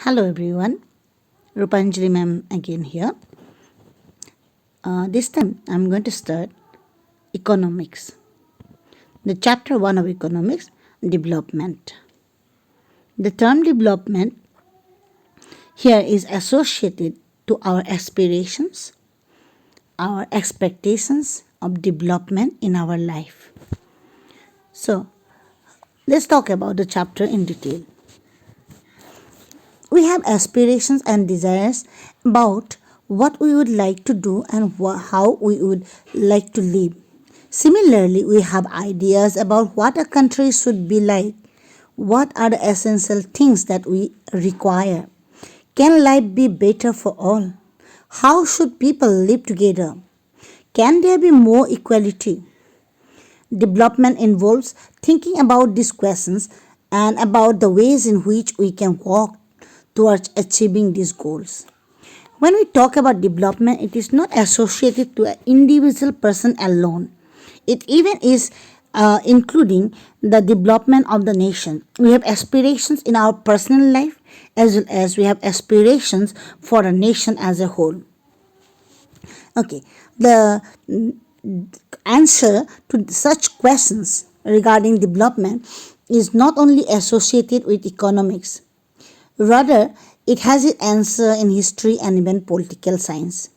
Hello everyone, Rupanjali ma'am again here. This time I'm going to start economics. The chapter 1 of economics, development. The term development here is associated to our aspirations, our expectations of development in our life. So, let's talk about the chapter in detail. We have aspirations and desires about what we would like to do and how we would like to live. Similarly, we have ideas about what a country should be like. What are the essential things that we require? Can life be better for all? How should people live together? Can there be more equality? Development involves thinking about these questions and about the ways in which we can walk towards achieving these goals. When we talk about development, it is not associated to an individual person alone. It even is including the development of the nation. We have aspirations in our personal life as well as we have aspirations for a nation as a whole. Okay, the answer to such questions regarding development is not only associated with economics. Rather, it has its answer in history and even political science.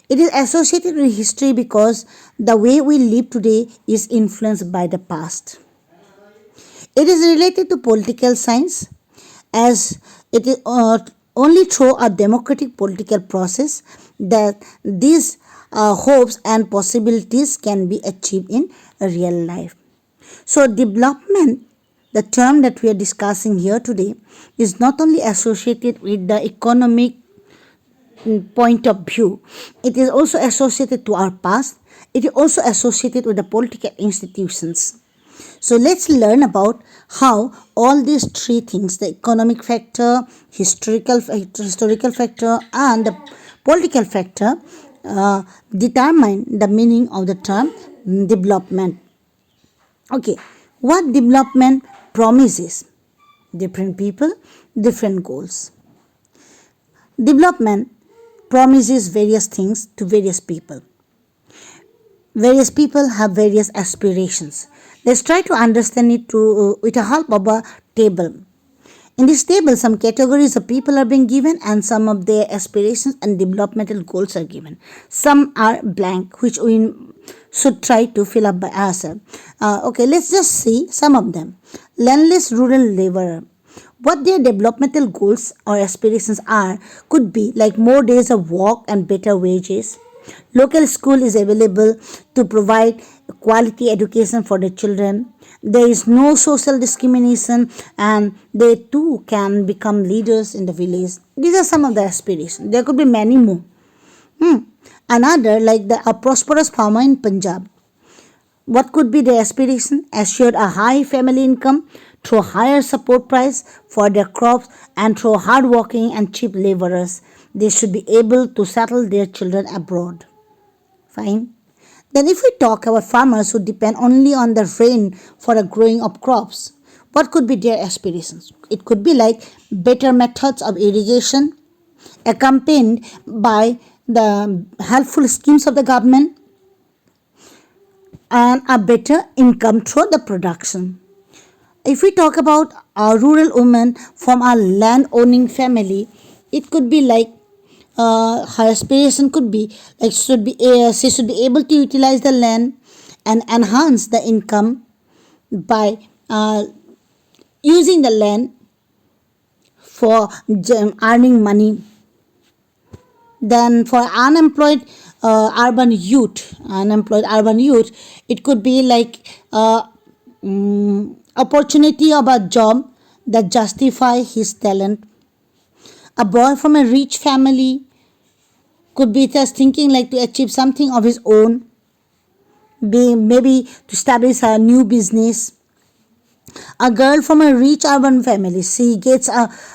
It is associated with history because the way we live today is influenced by the past. It is related to political science as it is only through a democratic political process that these hopes and possibilities can be achieved in real life. So, development, the term that we are discussing here today, is not only associated with the economic point of view, it is also associated to our past, it is also associated with the political institutions. So let's learn about how all these three things, the economic factor, historical factor and the political factor, determine the meaning of the term development. Okay, what development promises? Different people, different goals. Development promises various things to various people. Various people have various aspirations. Let's try to understand it with the help of a table. In this table, some categories of people are being given and some of their aspirations and developmental goals are given. Some are blank, which we should try to fill up by ourselves. Okay, let's just see some of them. Landless rural laborer. What their developmental goals or aspirations are could be like more days of work and better wages. Local school is available to provide quality education for the children. There is no social discrimination and they too can become leaders in the village. These are some of the aspirations. There could be many more. Another, like a prosperous farmer in Punjab. What could be their aspiration? Assured a high family income through higher support price for their crops and through hard-working and cheap laborers. They should be able to settle their children abroad. Fine. Then if we talk about farmers who depend only on the rain for the growing of crops, what could be their aspirations? It could be like better methods of irrigation accompanied by the helpful schemes of the government and a better income through the production. If we talk about a rural woman from a land owning family, it could be like her aspiration could be like she should be able to utilize the land and enhance the income by using the land for earning money. Then for unemployed urban youth, it could be like opportunity of a job that justify his talent. A boy from a rich family could be just thinking like to achieve something of his own, maybe to establish a new business. A girl from a rich urban family, she gets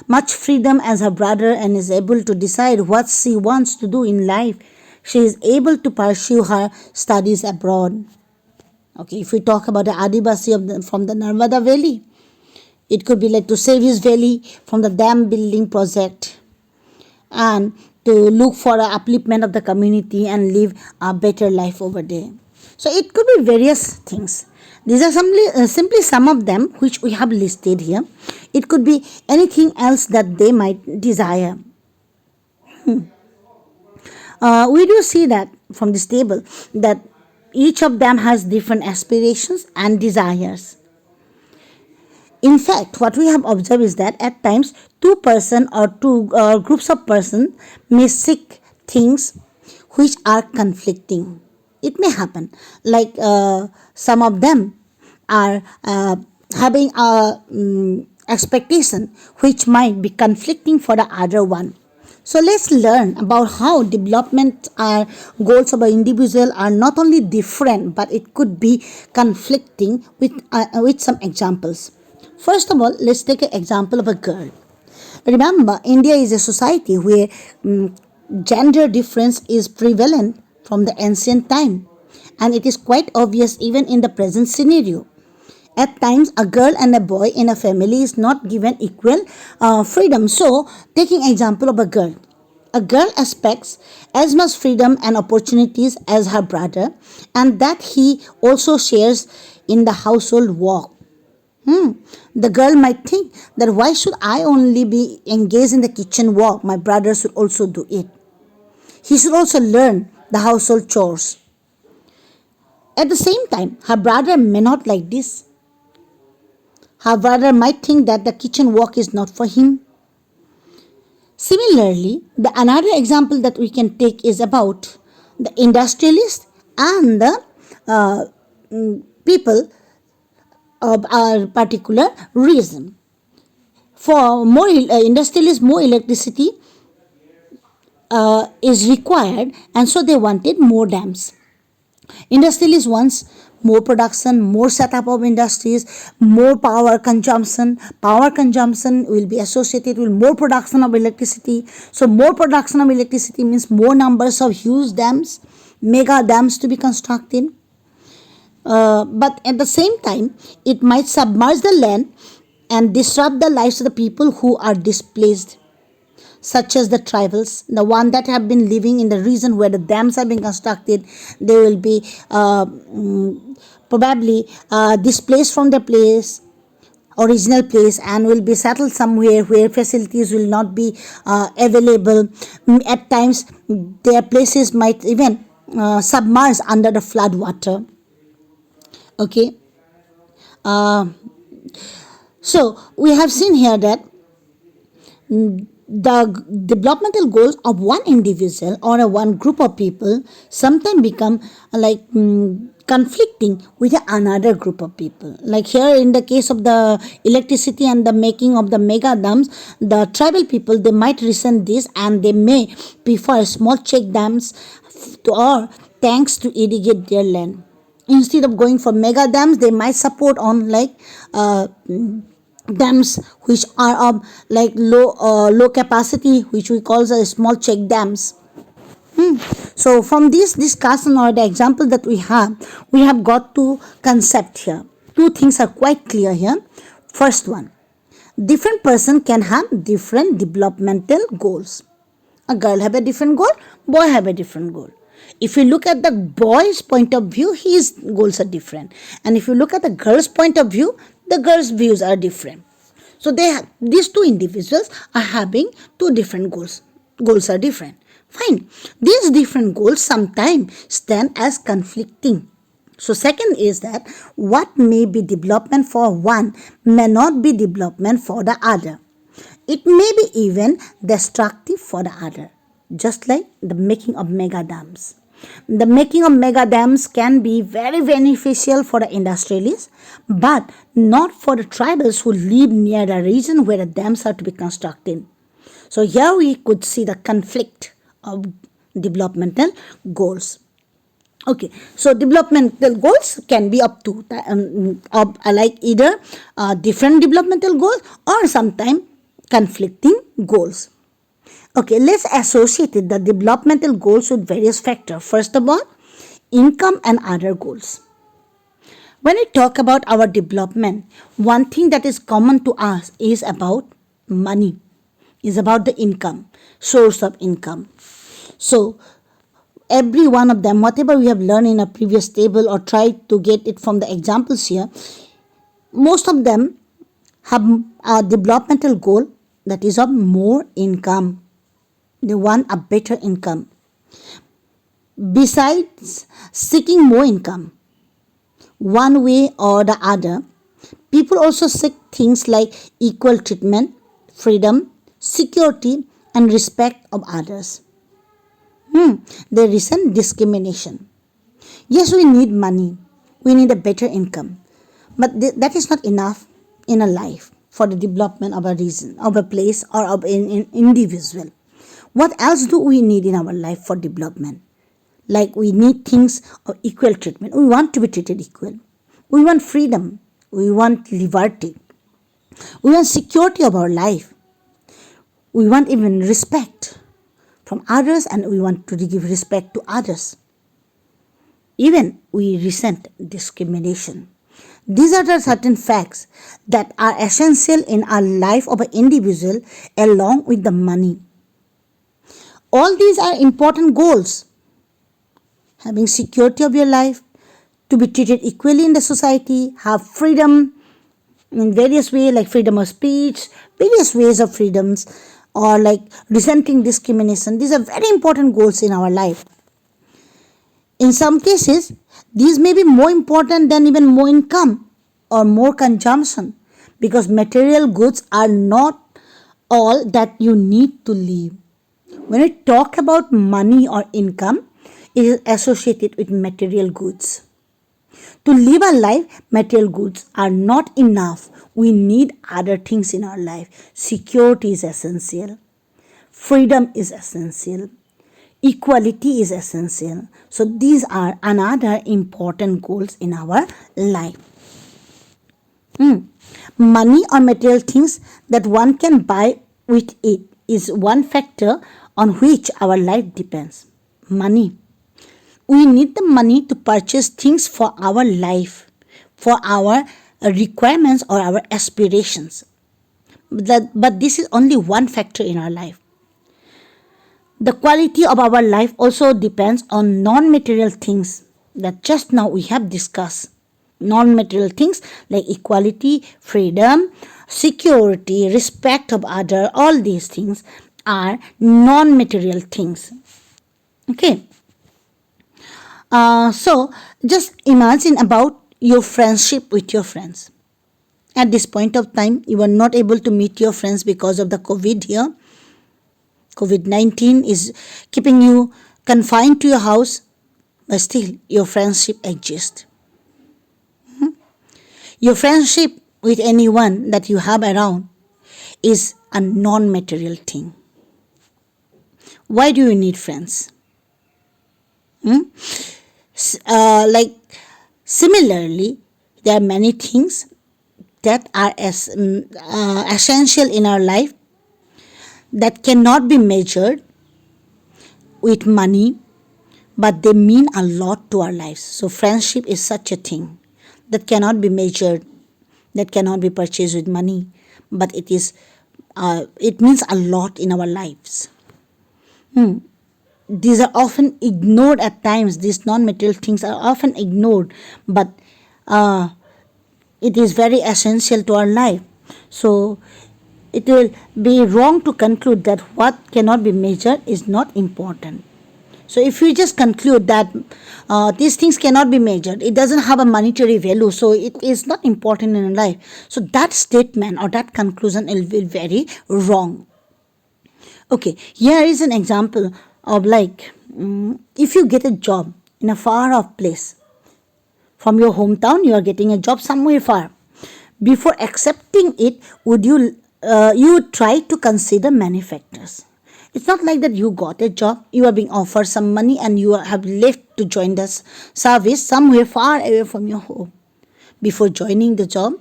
much freedom as her brother and is able to decide what she wants to do in life. She is able to pursue her studies abroad. Okay, if we talk about the Adivasi from the Narmada Valley, It could be like to save his valley from the dam building project, and to look for a upliftment of the community and live a better life over there. So it could be various things. These are simply some of them which we have listed here. It could be anything else that they might desire. We do see that from this table that each of them has different aspirations and desires. In fact, what we have observed is that at times two person or two groups of person may seek things which are conflicting. It may happen like some of them are having a expectation which might be conflicting for the other one. So let's learn about how development goals of an individual are not only different but it could be conflicting with some examples. First of all, let's take an example of a girl. Remember, India is a society where gender difference is prevalent from the ancient time, and it is quite obvious even in the present scenario. At times, a girl and a boy in a family is not given equal freedom. So, taking example of a girl expects as much freedom and opportunities as her brother, and that he also shares in the household work. The girl might think that why should I only be engaged in the kitchen work? My brother should also do it. He should also learn the household chores. At the same time, her brother may not like this. Her brother might think that the kitchen work is not for him. Similarly, the another example that we can take is about the industrialist and the people of a particular reason. For more industrialists, more electricity is required, and so they wanted more dams. Industrialists wants more production, more setup of industries, more power consumption. Power consumption will be associated with more production of electricity. So more production of electricity means more numbers of huge dams, mega dams to be constructed. But at the same time, it might submerge the land and disrupt the lives of the people who are displaced, such as the tribals, the one that have been living in the region where the dams have been constructed. They will be probably displaced from their original place, and will be settled somewhere where facilities will not be available. At times, their places might even submerge under the flood water. Okay. So we have seen here that the developmental goals of one individual or a one group of people sometimes become like conflicting with another group of people. Like here in the case of the electricity and the making of the mega dams, the tribal people, they might resent this and they may prefer small check dams or tanks to irrigate their land. Instead of going for mega dams, they might support on like dams which are of like low capacity, which we call the small check dams. So from this discussion or the example that we have got two concept here. Two things are quite clear here. First one, different person can have different developmental goals. A girl have a different goal, boy have a different goal. If you look at the boy's point of view, his goals are different. And if you look at the girl's point of view, the girl's views are different. So these two individuals are having two different goals. Goals are different. Fine. These different goals sometimes stand as conflicting. So second is that what may be development for one may not be development for the other. It may be even destructive for the other. Just like the making of mega dams. The making of mega dams can be very beneficial for the industrialists, but not for the tribals who live near the region where the dams are to be constructed. So here we could see the conflict of developmental goals. Okay, so developmental goals can be up to like either different developmental goals or sometimes conflicting goals. Okay, let's associate the developmental goals with various factors. First of all, income and other goals. When we talk about our development, one thing that is common to us is about money, is about the income, source of income. So every one of them, whatever we have learned in a previous table or tried to get it from the examples here, most of them have a developmental goal that is of more income. They want a better income. Besides seeking more income, one way or the other, people also seek things like equal treatment, freedom, security, and respect of others. They resent discrimination. Yes, we need money. We need a better income. But that is not enough in a life for the development of a reason, of a place, or of an individual. What else do we need in our life for development? Like we need things of equal treatment. We want to be treated equal. We want freedom. We want liberty. We want security of our life. We want even respect from others, and we want to give respect to others. Even we resent discrimination. These are the certain facts that are essential in our life of an individual along with the money. All these are important goals. Having security of your life, to be treated equally in the society, have freedom in various ways like freedom of speech, various ways of freedoms, or like resenting discrimination. These are very important goals in our life. In some cases, these may be more important than even more income or more consumption, because material goods are not all that you need to live. When we talk about money or income, it is associated with material goods. To live a life, material goods are not enough. We need other things in our life. Security is essential. Freedom is essential. Equality is essential. So these are another important goals in our life. Money or material things that one can buy with it is one factor on which our life depends. Money. We need the money to purchase things for our life, for our requirements or our aspirations. But this is only one factor in our life. The quality of our life also depends on non-material things that just now we have discussed. Non-material things like equality, freedom, security, respect of other, all these things are non-material things. Okay. So just imagine about your friendship with your friends. At this point of time, you are not able to meet your friends because of the COVID here. COVID-19 is keeping you confined to your house, but still your friendship exists. Your friendship with anyone that you have around is a non-material thing. Why do you need friends? Like similarly, there are many things that are essential in our life that cannot be measured with money, but they mean a lot to our lives. So friendship is such a thing that cannot be measured, that cannot be purchased with money, but it means a lot in our lives. These are often ignored at times. These non-material things are often ignored, but it is very essential to our life. So it will be wrong to conclude that what cannot be measured is not important. So if we just conclude that these things cannot be measured, it doesn't have a monetary value, so it is not important in life. So that statement or that conclusion will be very wrong. Okay, here is an example of like if you get a job in a far off place from your hometown, you are getting a job somewhere far. Before accepting it, you would try to consider many factors. It's not like that you got a job, you are being offered some money and you have left to join the service somewhere far away from your home. Before joining the job,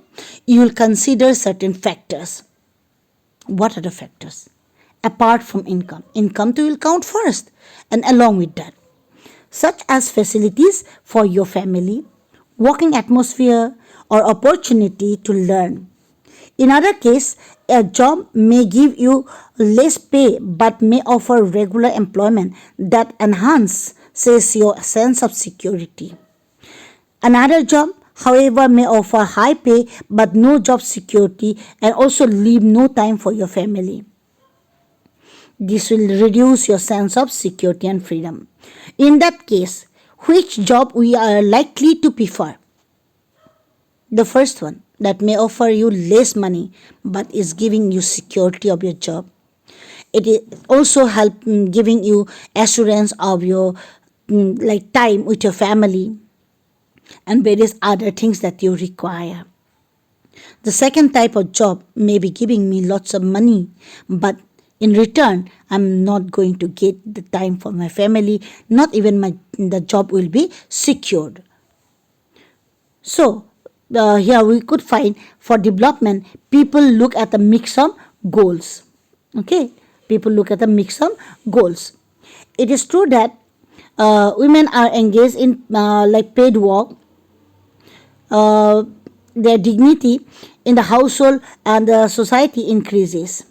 you will consider certain factors. What are the factors? Apart from income. Income too will count first, and along with that, such as facilities for your family, working atmosphere, or opportunity to learn. In other case, a job may give you less pay but may offer regular employment that enhances your sense of security. Another job, however, may offer high pay but no job security and also leave no time for your family. This will reduce your sense of security and freedom. In that case, which job we are likely to prefer? The first one that may offer you less money but is giving you security of your job. It is also giving you assurance of your like time with your family and various other things that you require. The second type of job may be giving me lots of money, but in return, I'm not going to get the time for my family, not even the job will be secured. So, here we could find for development, people look at a mix of goals. Okay, people look at a mix of goals. It is true that women are engaged in like paid work, their dignity in the household and the society increases.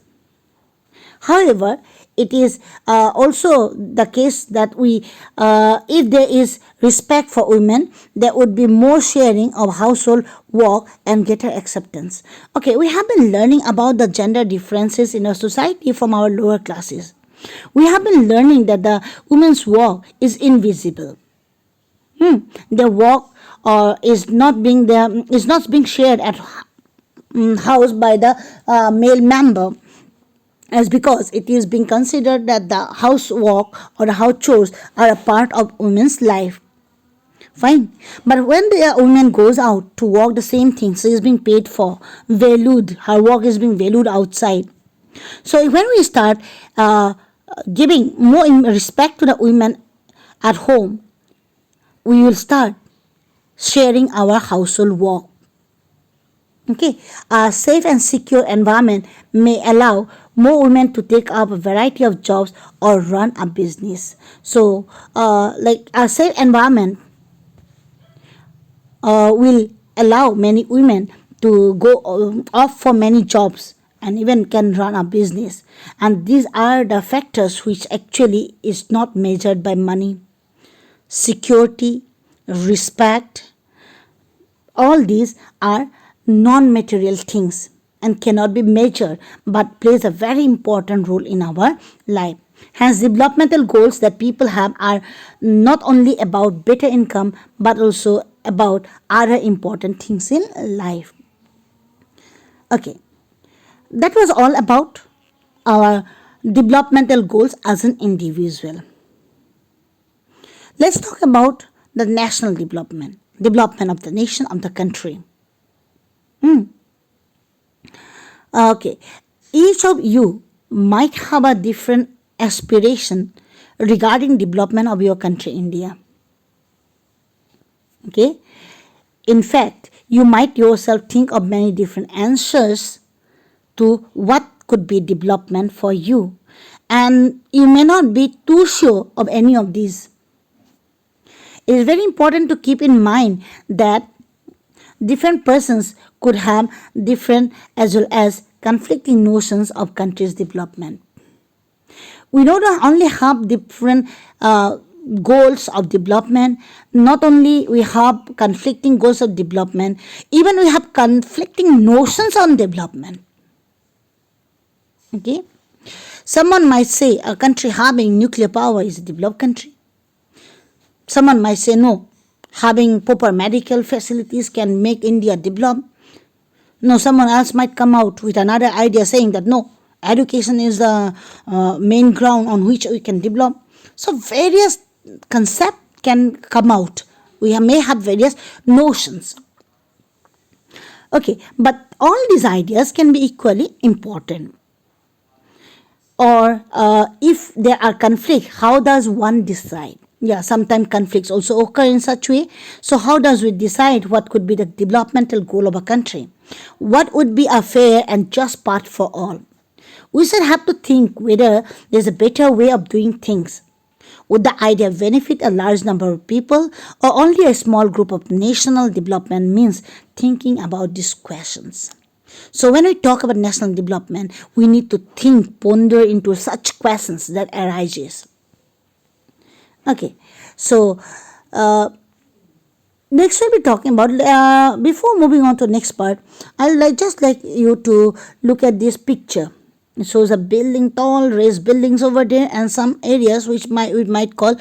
However, it is also the case that if there is respect for women, there would be more sharing of household work and greater acceptance. Okay, we have been learning about the gender differences in our society from our lower classes. We have been learning that the women's work is invisible. Their work is not being shared at house by the male member, as because it is being considered that the housework or the house chores are a part of women's life. Fine. But when the woman goes out to work the same thing, she is being paid for, valued, her work is being valued outside. So when we start giving more respect to the women at home, we will start sharing our household work. Okay, a safe and secure environment may allow more women to take up a variety of jobs or run a business. So, like a safe environment will allow many women to go off for many jobs and even can run a business. And these are the factors which actually is not measured by money. Security, respect, all these are non-material things and cannot be measured but plays a very important role in our life. Hence, developmental goals that people have are not only about better income but also about other important things in life. Okay, that was all about our developmental goals as an individual. Let's talk about the national development of the nation, of the country. Okay, each of you might have a different aspiration regarding development of your country, India. Okay, in fact, you might yourself think of many different answers to what could be development for you, and you may not be too sure of any of these. It is very important to keep in mind that different persons could have different as well as conflicting notions of country's development. We not only have different goals of development, not only we have conflicting goals of development, even we have conflicting notions on development. Okay, someone might say a country having nuclear power is a developed country. Someone might say no, having proper medical facilities can make India develop. No, someone else might come out with another idea saying that no, education is the main ground on which we can develop. So various concepts can come out. We may have various notions. Okay, but all these ideas can be equally important. Or if there are conflicts, how does one decide? Yeah, sometimes conflicts also occur in such way. So how does we decide what could be the developmental goal of a country? What would be a fair and just path for all? We should have to think whether there's a better way of doing things. Would the idea benefit a large number of people or only a small group of national development means thinking about these questions. So when we talk about national development, we need to think, ponder into such questions that arises. Okay, so uh, next we'll be talking about, before moving on to next part, I'll like you to look at this picture. It shows a building, tall raised buildings over there, and some areas which we might call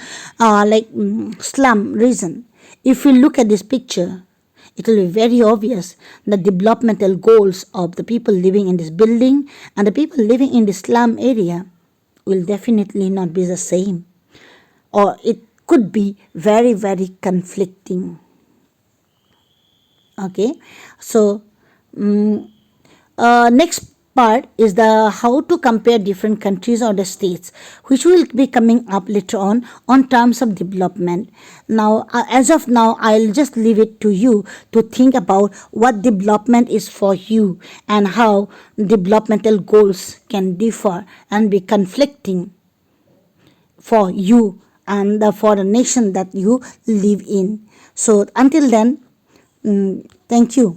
slum region. If we look at this picture, it will be very obvious the developmental goals of the people living in this building and the people living in the slum area will definitely not be the same, or it could be very, very conflicting. Okay, so next part is the how to compare different countries or the states, which will be coming up later on terms of development. Now, as of now, I'll just leave it to you to think about what development is for you and how developmental goals can differ and be conflicting for you and for the nation that you live in. So until then, thank you.